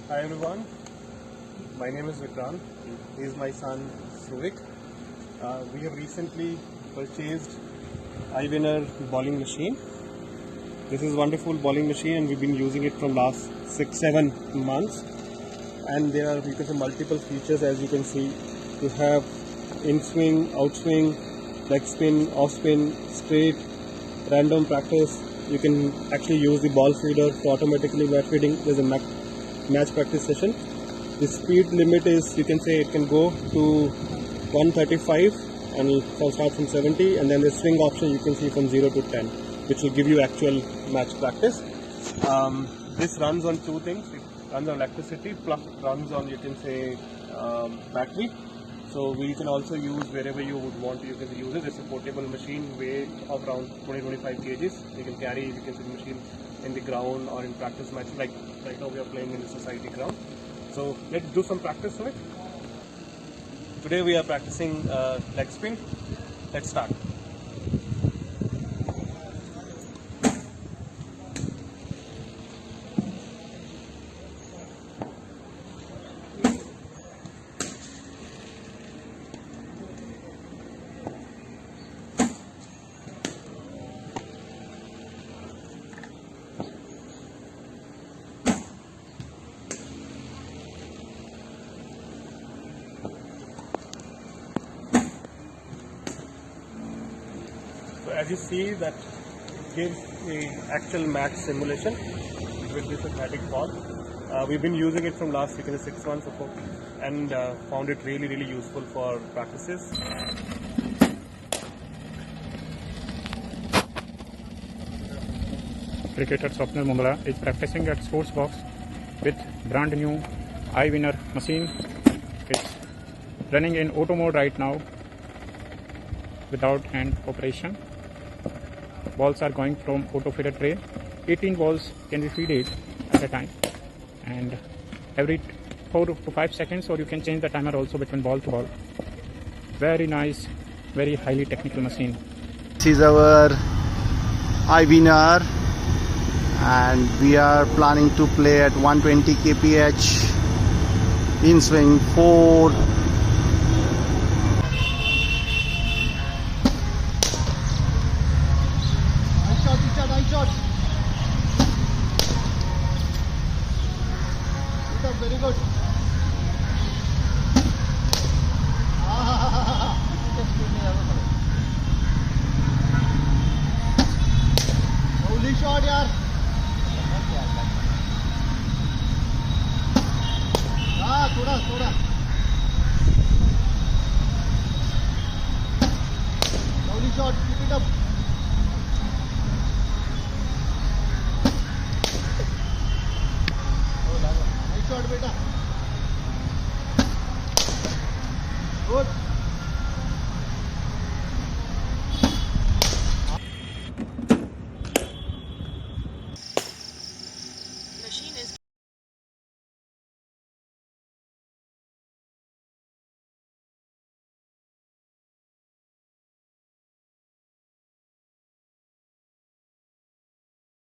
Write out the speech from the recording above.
Hi everyone, my name is Vikrant. He is my son Suvik. We have recently purchased IWinner bowling machine. This is a wonderful bowling machine and we've been using it from last 6-7 months. And there are, you can say, multiple features. As you can see, you have in swing, out swing, leg spin, off spin, straight, random practice. You can actually use the ball feeder for automatically match feeding. There's a match practice session. The speed limit is, you can say, it can go to 135 and start from 70, and then the swing option you can see from 0 to 10, which will give you actual match practice. This runs on two things. It runs on electricity plus runs on, you can say, battery. So we can also use wherever you would want to. You can use it. It's a portable machine, weight of around 20-25 kgs. You can carry, you can see the machine in the ground or in practice match. Like right now we are playing in the society ground. So let's do some practice with it. Today we are practicing leg spin. Let's start. So as you see, that it gives the actual match simulation with this static ball. We've been using it from last 6 months or so, and found it really useful for practices. Cricketer Swapnil Mumala is practicing at Sports Box with brand new IWinner machine. It's running in auto mode right now without hand operation. Balls are going from auto feeder tray. 18 balls can be feeded at a time, and every 4 to 5 seconds, or you can change the timer also between ball to ball. Very nice, very highly technical machine. This is our IWinner, and we are planning to play at 120 kph in swing 4. Nice shot. Very good. Holy shot, yaar. थोड़ा. Lovely shot. Keep it up.